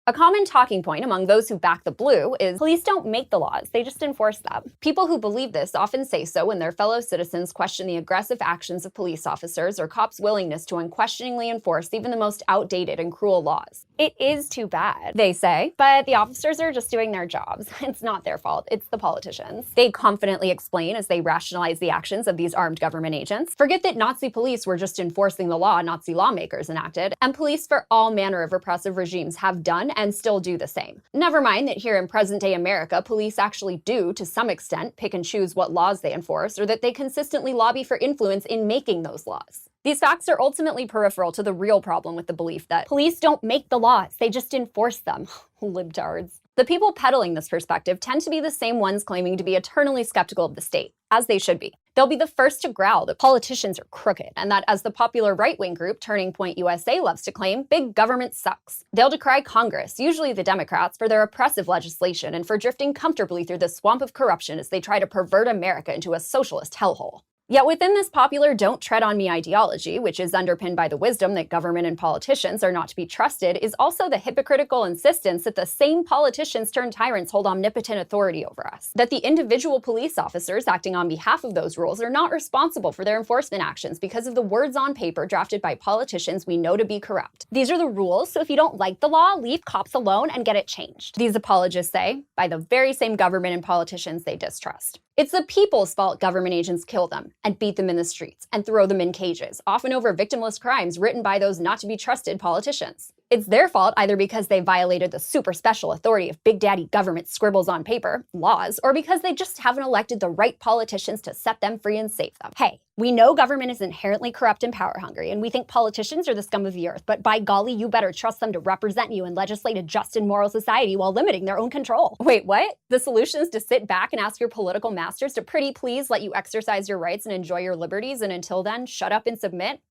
A common talking point among those who back the blue is police don't make the laws, they just enforce them. People who believe this often say so when their fellow citizens question the aggressive actions of police officers or cops' willingness to unquestioningly enforce even the most outdated and cruel laws. It is too bad, they say, but the officers are just doing their jobs. It's not their fault, it's the politicians. They confidently explain as they rationalize the actions of these armed government agents. Forget that Nazi police were just enforcing the law Nazi lawmakers enacted, and police for all manner of repressive regimes have done and still do the same. Never mind that here in present-day America, police actually do, to some extent, pick and choose what laws they enforce, or that they consistently lobby for influence in making those laws. These facts are ultimately peripheral to the real problem with the belief that police don't make the laws, they just enforce them. Libtards. The people peddling this perspective tend to be the same ones claiming to be eternally skeptical of the state, as they should be. They'll be the first to growl that politicians are crooked, and that, as the popular right-wing group Turning Point USA loves to claim, big government sucks. They'll decry Congress, usually the Democrats, for their oppressive legislation and for drifting comfortably through the swamp of corruption as they try to pervert America into a socialist hellhole. Yet within this popular don't tread on me ideology, which is underpinned by the wisdom that government and politicians are not to be trusted, is also the hypocritical insistence that the same politicians turned tyrants hold omnipotent authority over us. That the individual police officers acting on behalf of those rules are not responsible for their enforcement actions because of the words on paper drafted by politicians we know to be corrupt. These are the rules, so if you don't like the law, leave cops alone and get it changed. These apologists say, by the very same government and politicians they distrust. It's the people's fault government agents kill them and beat them in the streets and throw them in cages, often over victimless crimes written by those not to be trusted politicians. It's their fault either because they violated the super special authority of Big Daddy government scribbles on paper, laws, or because they just haven't elected the right politicians to set them free and save them. Hey, we know government is inherently corrupt and power hungry, and we think politicians are the scum of the earth, but by golly, you better trust them to represent you and legislate a just and moral society while limiting their own control. Wait, what? The solution is to sit back and ask your political masters to pretty please let you exercise your rights and enjoy your liberties, and until then, shut up and submit?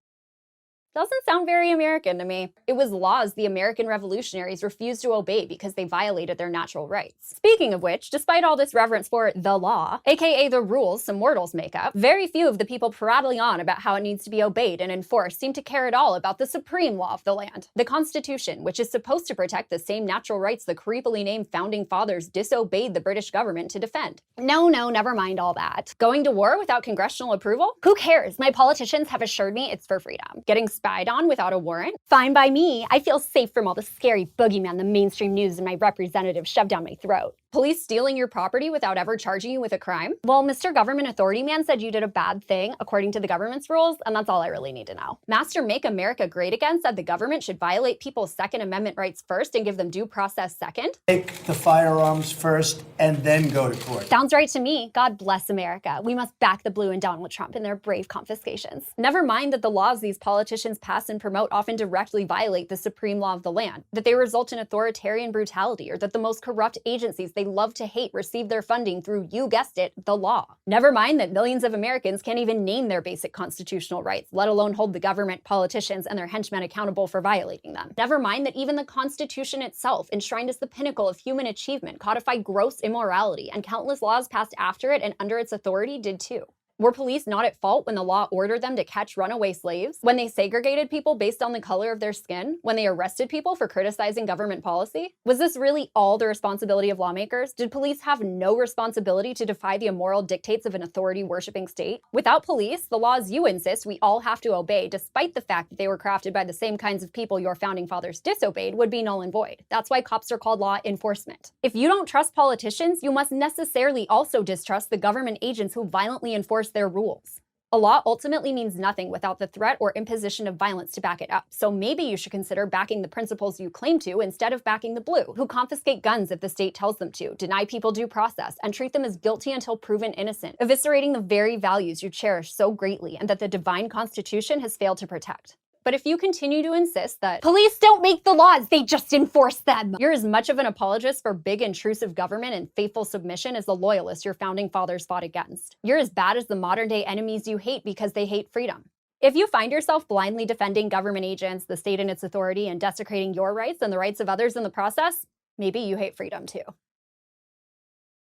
Doesn't sound very American to me. It was laws the American revolutionaries refused to obey because they violated their natural rights. Speaking of which, despite all this reverence for the law, aka the rules some mortals make up, very few of the people prattling on about how it needs to be obeyed and enforced seem to care at all about the supreme law of the land, the Constitution, which is supposed to protect the same natural rights the creepily named founding fathers disobeyed the British government to defend. No, never mind all that. Going to war without congressional approval? Who cares? My politicians have assured me it's for freedom. Getting spied on without a warrant? Fine by me. I feel safe from all the scary boogeyman the mainstream news and my representatives shove down my throat. Police stealing your property without ever charging you with a crime? Well, Mr. Government Authority Man said you did a bad thing according to the government's rules, and that's all I really need to know. Master Make America Great Again said the government should violate people's Second Amendment rights first and give them due process second. Take the firearms first and then go to court. Sounds right to me. God bless America. We must back the blue and Donald Trump in their brave confiscations. Never mind that the laws these politicians pass and promote often directly violate the supreme law of the land, that they result in authoritarian brutality, or that the most corrupt agencies they love to hate receive their funding through, you guessed it, the law. Never mind that millions of Americans can't even name their basic constitutional rights, let alone hold the government, politicians, and their henchmen accountable for violating them. Never mind that even the Constitution itself, enshrined as the pinnacle of human achievement, codified gross immorality, and countless laws passed after it and under its authority did too. Were police not at fault when the law ordered them to catch runaway slaves? When they segregated people based on the color of their skin? When they arrested people for criticizing government policy? Was this really all the responsibility of lawmakers? Did police have no responsibility to defy the immoral dictates of an authority-worshipping state? Without police, the laws you insist we all have to obey, despite the fact that they were crafted by the same kinds of people your founding fathers disobeyed, would be null and void. That's why cops are called law enforcement. If you don't trust politicians, you must necessarily also distrust the government agents who violently enforce their rules. A law ultimately means nothing without the threat or imposition of violence to back it up, so maybe you should consider backing the principles you claim to instead of backing the blue, who confiscate guns if the state tells them to, deny people due process, and treat them as guilty until proven innocent, eviscerating the very values you cherish so greatly and that the divine Constitution has failed to protect. But if you continue to insist that police don't make the laws, they just enforce them, you're as much of an apologist for big intrusive government and faithful submission as the loyalists your founding fathers fought against. You're as bad as the modern day enemies you hate because they hate freedom. If you find yourself blindly defending government agents, the state and its authority, and desecrating your rights and the rights of others in the process, maybe you hate freedom too.